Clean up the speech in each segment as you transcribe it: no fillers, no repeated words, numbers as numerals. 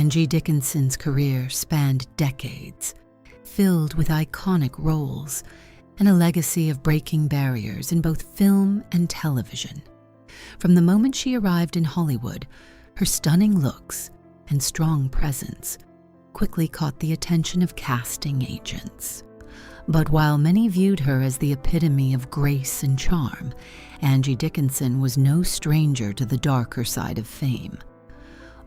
Angie Dickinson's career spanned decades, filled with iconic roles and a legacy of breaking barriers in both film and television. From the moment she arrived in Hollywood, her stunning looks and strong presence quickly caught the attention of casting agents. But while many viewed her as the epitome of grace and charm, Angie Dickinson was no stranger to the darker side of fame.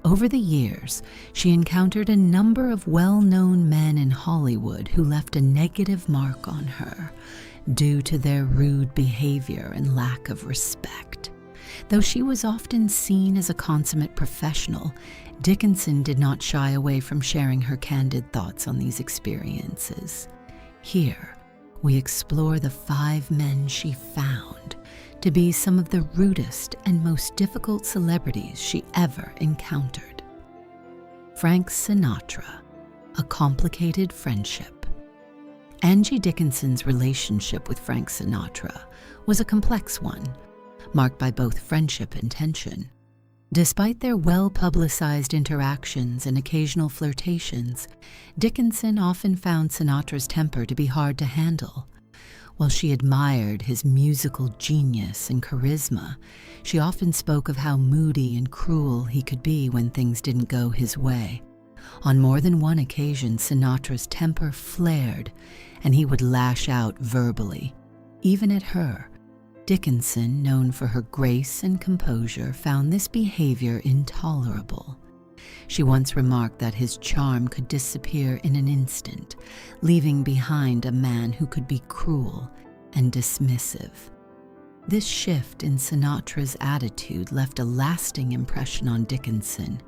Over the years, she encountered a number of well-known men in Hollywood who left a negative mark on her due to their rude behavior and lack of respect. Though she was often seen as a consummate professional, Dickinson did not shy away from sharing her candid thoughts on these experiences. Here, we explore the 5 men she found to be some of the rudest and most difficult celebrities she ever encountered. Frank Sinatra, a complicated friendship. Angie Dickinson's relationship with Frank Sinatra was a complex one, marked by both friendship and tension. Despite their well-publicized interactions and occasional flirtations, Dickinson often found Sinatra's temper to be hard to handle. While she admired his musical genius and charisma, she often spoke of how moody and cruel he could be when things didn't go his way. On more than one occasion, Sinatra's temper flared, and he would lash out verbally, even at her. Dickinson, known for her grace and composure, found this behavior intolerable. She once remarked that his charm could disappear in an instant, leaving behind a man who could be cruel and dismissive. This shift in Sinatra's attitude left a lasting impression on Dickinson,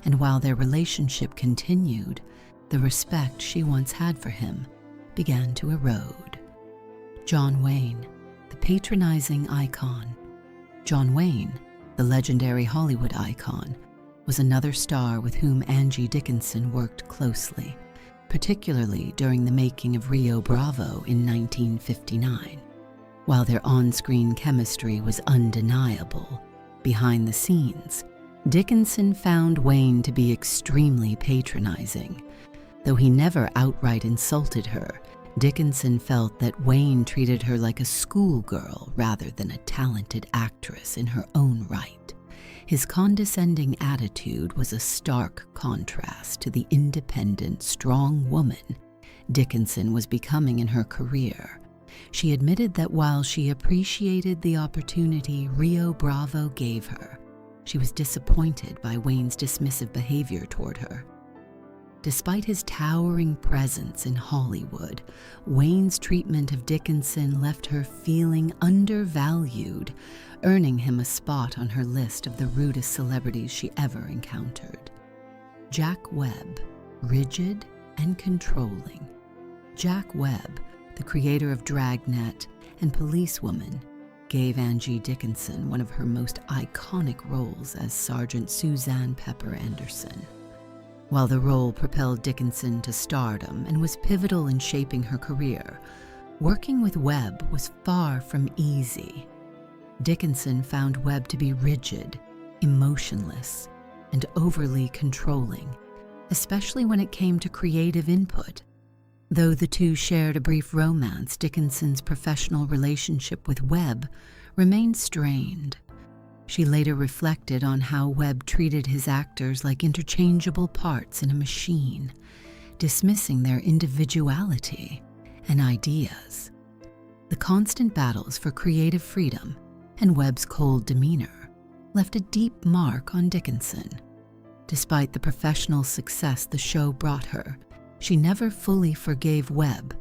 and while their relationship continued, the respect she once had for him began to erode. John Wayne, the patronizing icon. John Wayne, the legendary Hollywood icon, was another star with whom Angie Dickinson worked closely, particularly during the making of Rio Bravo in 1959. While their on-screen chemistry was undeniable, behind the scenes, Dickinson found Wayne to be extremely patronizing. Though he never outright insulted her, Dickinson felt that Wayne treated her like a schoolgirl rather than a talented actress in her own right. His condescending attitude was a stark contrast to the independent, strong woman Dickinson was becoming in her career. She admitted that while she appreciated the opportunity Rio Bravo gave her, she was disappointed by Wayne's dismissive behavior toward her. Despite his towering presence in Hollywood, Wayne's treatment of Dickinson left her feeling undervalued, earning him a spot on her list of the rudest celebrities she ever encountered. Jack Webb, rigid and controlling. Jack Webb, the creator of Dragnet and Policewoman, gave Angie Dickinson one of her most iconic roles as Sergeant Suzanne Pepper Anderson. While the role propelled Dickinson to stardom and was pivotal in shaping her career, working with Webb was far from easy. Dickinson found Webb to be rigid, emotionless, and overly controlling, especially when it came to creative input. Though the two shared a brief romance, Dickinson's professional relationship with Webb remained strained. She later reflected on how Webb treated his actors like interchangeable parts in a machine, dismissing their individuality and ideas. The constant battles for creative freedom and Webb's cold demeanor left a deep mark on Dickinson. Despite the professional success the show brought her, she never fully forgave Webb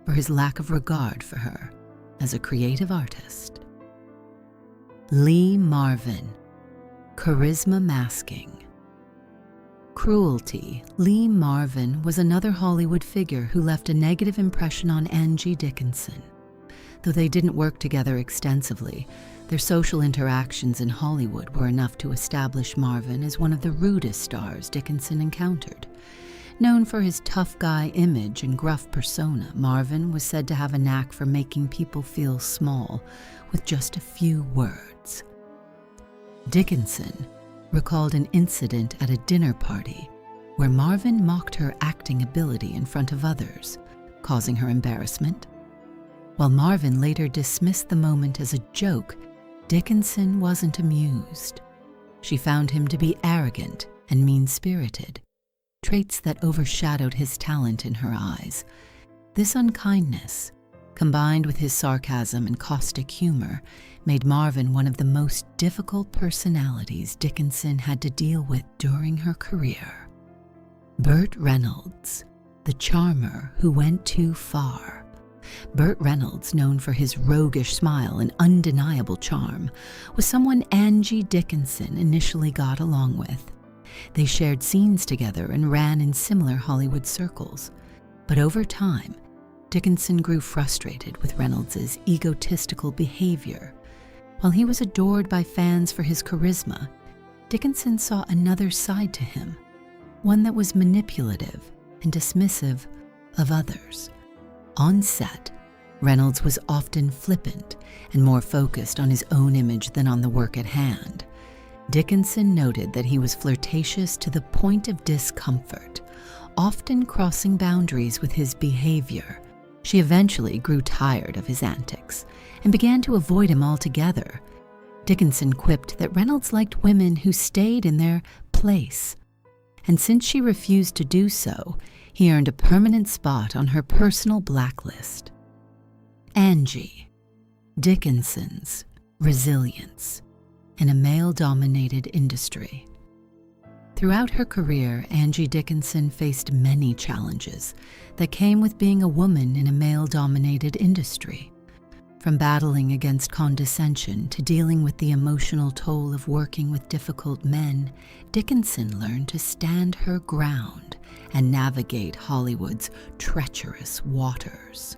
for his lack of regard for her as a creative artist. Lee Marvin, charisma masking. Cruelty. Lee Marvin was another Hollywood figure who left a negative impression on Angie Dickinson. Though they didn't work together extensively, their social interactions in Hollywood were enough to establish Marvin as one of the rudest stars Dickinson encountered. Known for his tough guy image and gruff persona, Marvin was said to have a knack for making people feel small with just a few words. Dickinson recalled an incident at a dinner party where Marvin mocked her acting ability in front of others, causing her embarrassment. While Marvin later dismissed the moment as a joke, Dickinson wasn't amused. She found him to be arrogant and mean-spirited, traits that overshadowed his talent in her eyes. This unkindness, combined with his sarcasm and caustic humor, made Marvin one of the most difficult personalities Dickinson had to deal with during her career. Burt Reynolds, the charmer who went too far. Burt Reynolds, known for his roguish smile and undeniable charm, was someone Angie Dickinson initially got along with. They shared scenes together and ran in similar Hollywood circles. But over time, Dickinson grew frustrated with Reynolds' egotistical behavior. While he was adored by fans for his charisma, Dickinson saw another side to him, one that was manipulative and dismissive of others. On set, Reynolds was often flippant and more focused on his own image than on the work at hand. Dickinson noted that he was flirtatious to the point of discomfort, often crossing boundaries with his behavior. She eventually grew tired of his antics and began to avoid him altogether. Dickinson quipped that Reynolds liked women who stayed in their place, and since she refused to do so, he earned a permanent spot on her personal blacklist. Angie Dickinson's resilience in a male-dominated industry. Throughout her career, Angie Dickinson faced many challenges that came with being a woman in a male-dominated industry. From battling against condescension to dealing with the emotional toll of working with difficult men, Dickinson learned to stand her ground and navigate Hollywood's treacherous waters.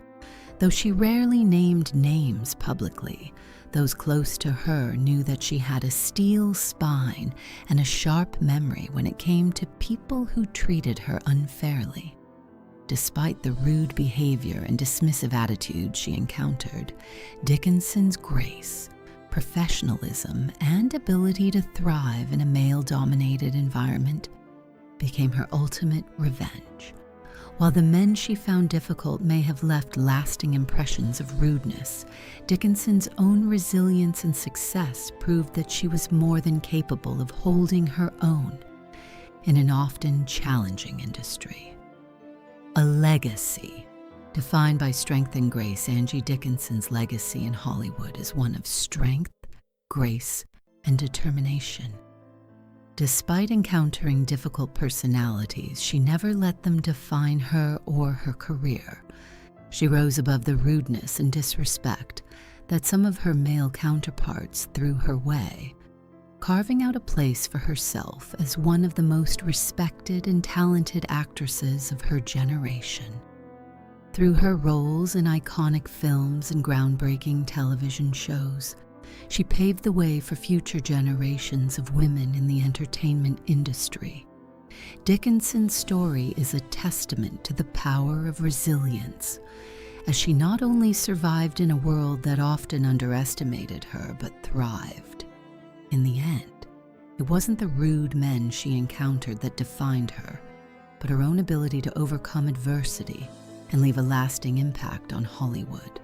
Though she rarely named names publicly, those close to her knew that she had a steel spine and a sharp memory when it came to people who treated her unfairly. Despite the rude behavior and dismissive attitude she encountered, Dickinson's grace, professionalism, and ability to thrive in a male-dominated environment became her ultimate revenge. While the men she found difficult may have left lasting impressions of rudeness, Dickinson's own resilience and success proved that she was more than capable of holding her own in an often challenging industry. A legacy. Defined by strength and grace, Angie Dickinson's legacy in Hollywood is one of strength, grace, and determination. Despite encountering difficult personalities, she never let them define her or her career. She rose above the rudeness and disrespect that some of her male counterparts threw her way, carving out a place for herself as one of the most respected and talented actresses of her generation. Through her roles in iconic films and groundbreaking television shows, she paved the way for future generations of women in the entertainment industry. Dickinson's story is a testament to the power of resilience, as she not only survived in a world that often underestimated her, but thrived. In the end, it wasn't the rude men she encountered that defined her, but her own ability to overcome adversity and leave a lasting impact on Hollywood.